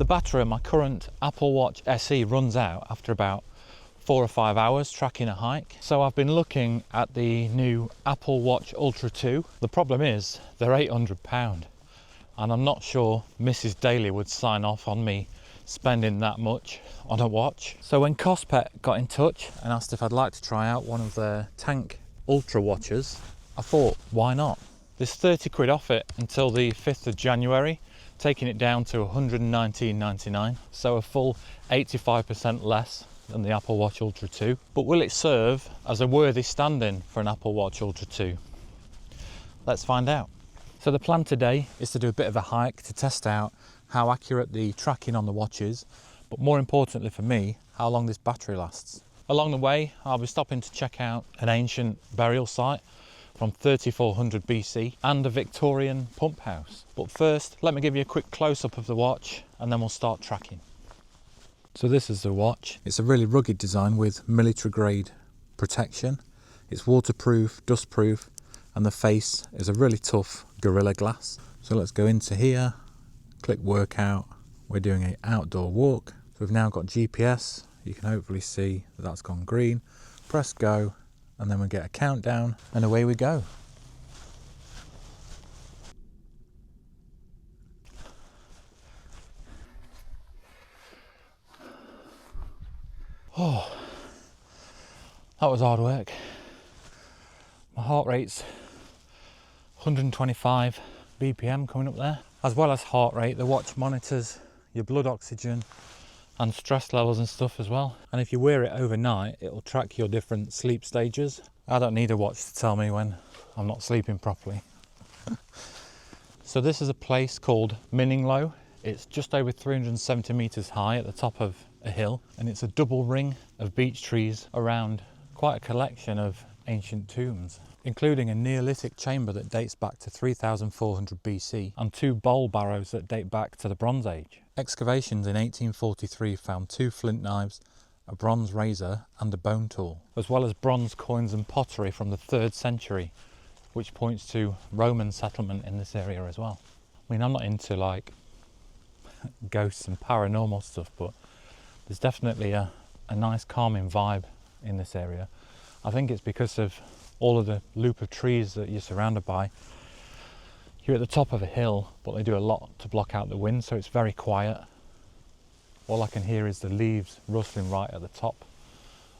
battery on my current Apple Watch SE runs out after about 4 or 5 hours tracking a hike. So I've been looking at the new Apple Watch Ultra 2. The problem is they're £800 and I'm not sure Mrs. Daly would sign off on me spending that much on a watch. So when KOSPET got in touch and asked if I'd like to try out one of their Tank Ultra watches, I thought, why not? There's 30 quid off it until the 5th of January, taking it down to £119.99, so a full 85% less than the Apple Watch Ultra 2. But will it serve as a worthy stand-in for an Apple Watch Ultra 2? Let's find out. So the plan today is to do a bit of a hike to test out how accurate the tracking on the watch is, but more importantly for me, how long this battery lasts. Along the way, I'll be stopping to check out an ancient burial site from 3400 BC and a Victorian pump house. But first, let me give you a quick close-up of the watch and then we'll start tracking. So this is the watch. It's a really rugged design with military grade protection. It's waterproof, dustproof, and the face is a really tough Gorilla Glass. So let's go into here, click workout. We're doing an outdoor walk. So we've now got GPS. You can hopefully see that that's gone green. Press go, and then we get a countdown and away we go. Oh, that was hard work. My heart rate's 125 BPM coming up there. As well as heart rate, the watch monitors your blood oxygen and stress levels and stuff as well. And if you wear it overnight, it will track your different sleep stages. I don't need a watch to tell me when I'm not sleeping properly. So this is a place called Minninglow. It's just over 370 meters high at the top of a hill, and it's a double ring of beech trees around quite a collection of ancient tombs, including a Neolithic chamber that dates back to 3400 BC and 2 bowl barrows that date back to the Bronze Age. Excavations in 1843 found 2 flint knives, a bronze razor and a bone tool, as well as bronze coins and pottery from the 3rd century, which points to Roman settlement in this area as well. I mean, I'm not into like ghosts and paranormal stuff, but there's definitely a nice calming vibe in this area. I think it's because of all of the loop of trees that you're surrounded by. You're at the top of a hill, but they do a lot to block out the wind, so it's very quiet. All I can hear is the leaves rustling right at the top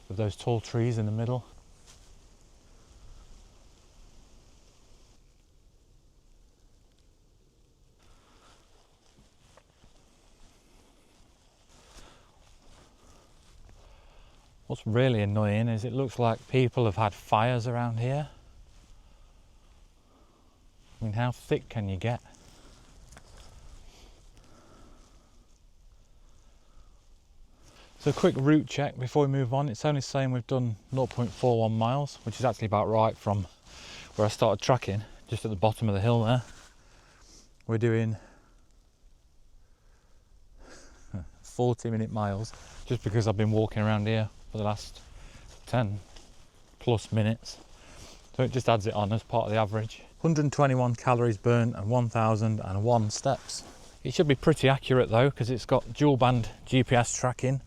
of those tall trees in the middle. What's really annoying is it looks like people have had fires around here. I mean, how thick can you get? So a quick route check before we move on. It's only saying we've done 0.41 miles, which is actually about right from where I started tracking, just at the bottom of the hill there. We're doing 40-minute miles, just because I've been walking around here for the last 10 plus minutes. So it just adds it on as part of the average. 121 calories burnt and 1001 steps. It should be pretty accurate though, because it's got dual band GPS tracking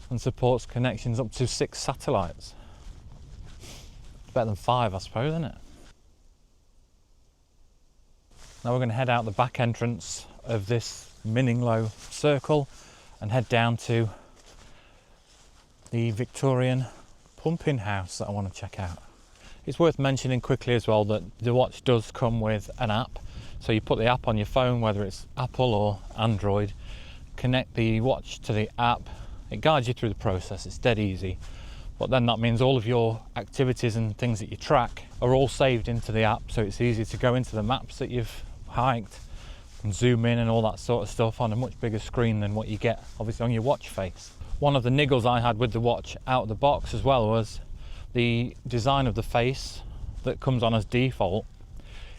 and supports connections up to 6 satellites. It's better than 5, I suppose, isn't it? Now we're going to head out the back entrance of this Minninglow circle and head down to the Victorian pumping house that I want to check out. It's worth mentioning quickly as well that the watch does come with an app. So you put the app on your phone, whether it's Apple or Android, connect the watch to the app. It guides you through the process, it's dead easy. But then that means all of your activities and things that you track are all saved into the app, so it's easy to go into the maps that you've hiked and zoom in and all that sort of stuff on a much bigger screen than what you get obviously on your watch face. One of the niggles I had with the watch out of the box as well was the design of the face that comes on as default.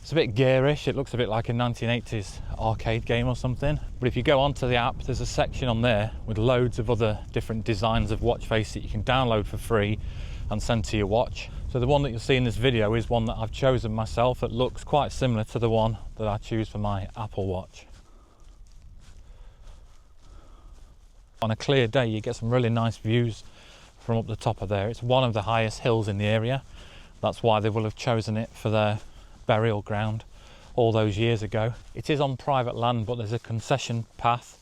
It's a bit garish, it looks a bit like a 1980s arcade game or something. But if you go onto the app, there's a section on there with loads of other different designs of watch face that you can download for free and send to your watch. So the one that you'll see in this video is one that I've chosen myself that looks quite similar to the one that I choose for my Apple Watch. On a clear day you get some really nice views from up the top of there. It's one of the highest hills in the area. That's why they will have chosen it for their burial ground all those years ago. It is on private land, but there's a concession path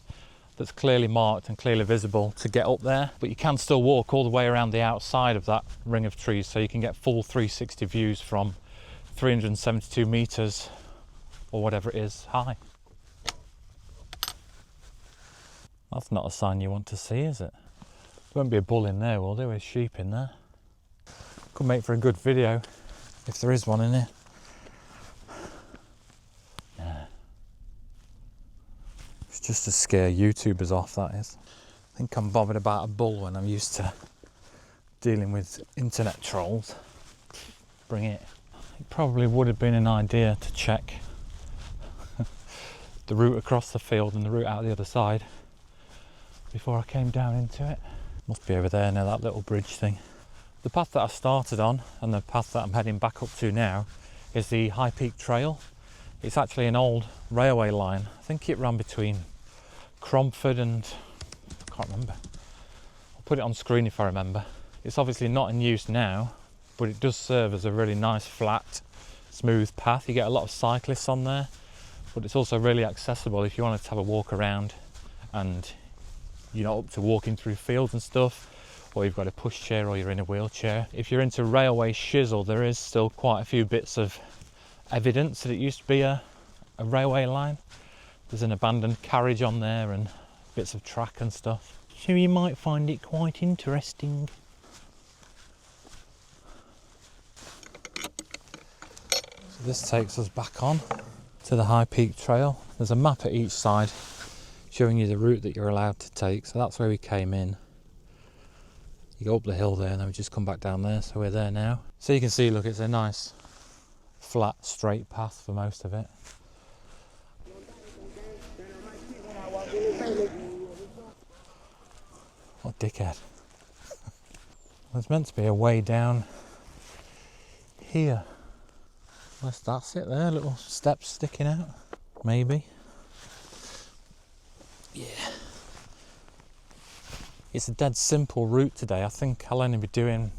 that's clearly marked and clearly visible to get up there, but you can still walk all the way around the outside of that ring of trees, so you can get full 360 views from 372 meters or whatever it is high. That's not a sign you want to see, is it? There won't be a bull in there, will there, with sheep in there? Could make for a good video if there is one in here. Yeah. It's just to scare YouTubers off, that is. I think I'm bothered about a bull when I'm used to dealing with internet trolls. Bring it. It probably would have been an idea to check the route across the field and the route out the other side before I came down into it. Must be over there now, that little bridge thing. The path that I started on and the path that I'm heading back up to now is the High Peak Trail. It's actually an old railway line. I think it ran between Cromford and, I can't remember. I'll put it on screen if I remember. It's obviously not in use now, but it does serve as a really nice flat, smooth path. You get a lot of cyclists on there, but it's also really accessible if you wanted to have a walk around and you're not up to walking through fields and stuff, or you've got a pushchair or you're in a wheelchair. If you're into railway shizzle, there is still quite a few bits of evidence that it used to be a railway line. There's an abandoned carriage on there and bits of track and stuff. So you might find it quite interesting. So this takes us back on to the High Peak Trail. There's a map at each side showing you the route that you're allowed to take. So that's where we came in. You go up the hill there and then we just come back down there, so we're there now. So you can see, look, it's a nice flat straight path for most of it. What a dickhead. There's meant to be a way down here. Unless that's it there, little steps sticking out, maybe. Yeah. It's a dead simple route today. I think I'll only be doing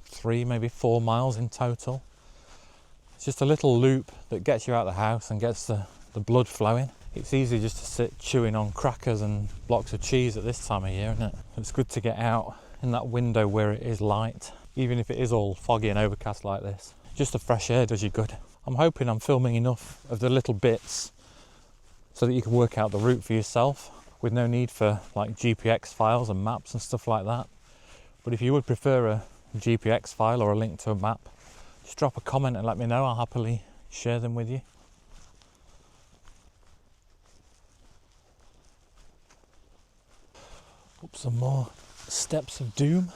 3, maybe 4 miles in total. It's just a little loop that gets you out of the house and gets the blood flowing. It's easy just to sit chewing on crackers and blocks of cheese at this time of year, isn't it? It's good to get out in that window where it is light, even if it is all foggy and overcast like this. Just the fresh air does you good. I'm hoping I'm filming enough of the little bits so that you can work out the route for yourself with no need for like GPX files and maps and stuff like that. But if you would prefer a GPX file or a link to a map, just drop a comment and let me know. I'll happily share them with you. Up some more steps of doom.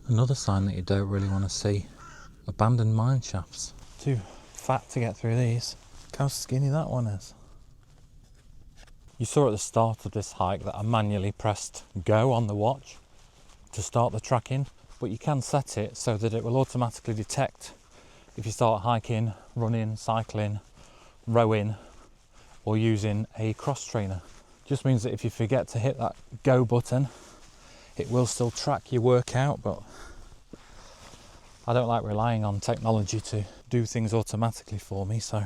Another sign that you don't really want to see. Abandoned mine shafts. Too fat to get through these. Look how skinny that one is. You saw at the start of this hike that I manually pressed go on the watch to start the tracking, but you can set it so that it will automatically detect if you start hiking, running, cycling, rowing, or using a cross trainer. Just means that if you forget to hit that go button, it will still track your workout, but I don't like relying on technology to do things automatically for me, so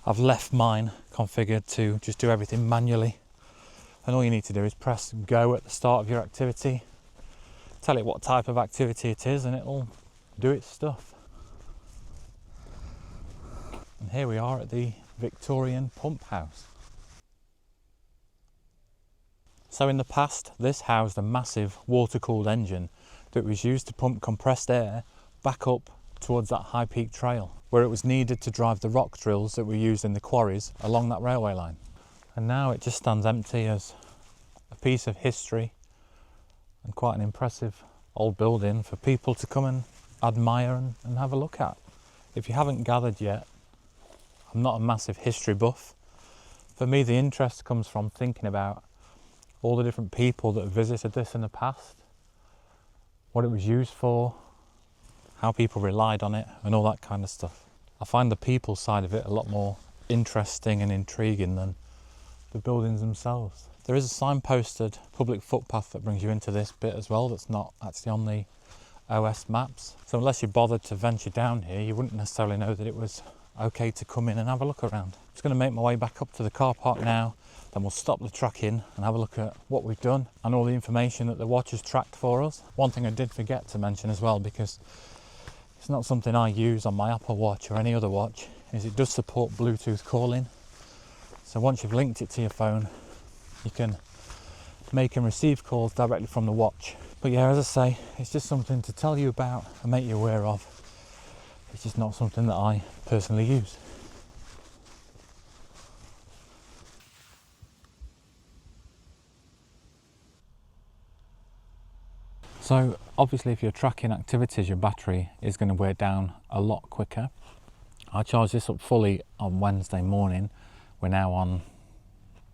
I've left mine configured to just do everything manually. And all you need to do is press go at the start of your activity, tell it what type of activity it is, and it'll do its stuff. And here we are at the Victorian pump house. So in the past, this housed a massive water-cooled engine that was used to pump compressed air back up towards that High Peak Trail, where it was needed to drive the rock drills that were used in the quarries along that railway line. And now it just stands empty as a piece of history and quite an impressive old building for people to come and admire and have a look at. If you haven't gathered yet, I'm not a massive history buff. For me, the interest comes from thinking about all the different people that have visited this in the past, what it was used for, how people relied on it, and all that kind of stuff. I find the people side of it a lot more interesting and intriguing than the buildings themselves. There is a signposted public footpath that brings you into this bit as well that's not actually on the OS maps. So unless you bothered to venture down here, you wouldn't necessarily know that it was okay to come in and have a look around. I'm just going to make my way back up to the car park now, then we'll stop the tracking and have a look at what we've done and all the information that the watch has tracked for us. One thing I did forget to mention as well, because it's not something I use on my Apple Watch or any other watch, is it does support Bluetooth calling. So once you've linked it to your phone, you can make and receive calls directly from the watch. But yeah, as I say, it's just something to tell you about and make you aware of. It's just not something that I personally use. So obviously if you're tracking activities, your battery is going to wear down a lot quicker. I charged this up fully on Wednesday morning. We're now on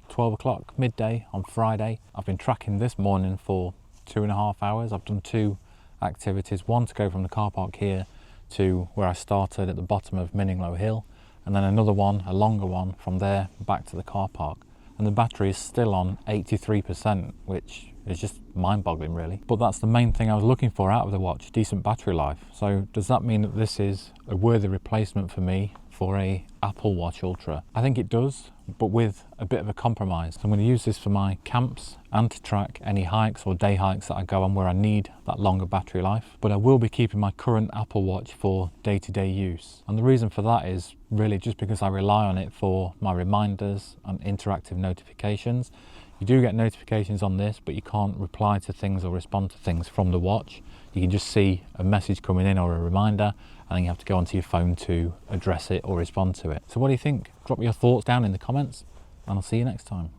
12 o'clock midday on Friday. I've been tracking this morning for 2.5 hours. I've done 2 activities, one to go from the car park here to where I started at the bottom of Minninglow Hill, and then another one, a longer one, from there back to the car park. And the battery is still on 83%, which is just mind-boggling really. But that's the main thing I was looking for out of the watch, decent battery life. So does that mean that this is a worthy replacement for me for a Apple Watch Ultra? I think it does, but with a bit of a compromise. So I'm going to use this for my camps and to track any hikes or day hikes that I go on where I need that longer battery life. But I will be keeping my current Apple Watch for day-to-day use. And the reason for that is really just because I rely on it for my reminders and interactive notifications. You do get notifications on this, but you can't reply to things or respond to things from the watch. You can just see a message coming in or a reminder, and then you have to go onto your phone to address it or respond to it. So what do you think? Drop your thoughts down in the comments, and I'll see you next time.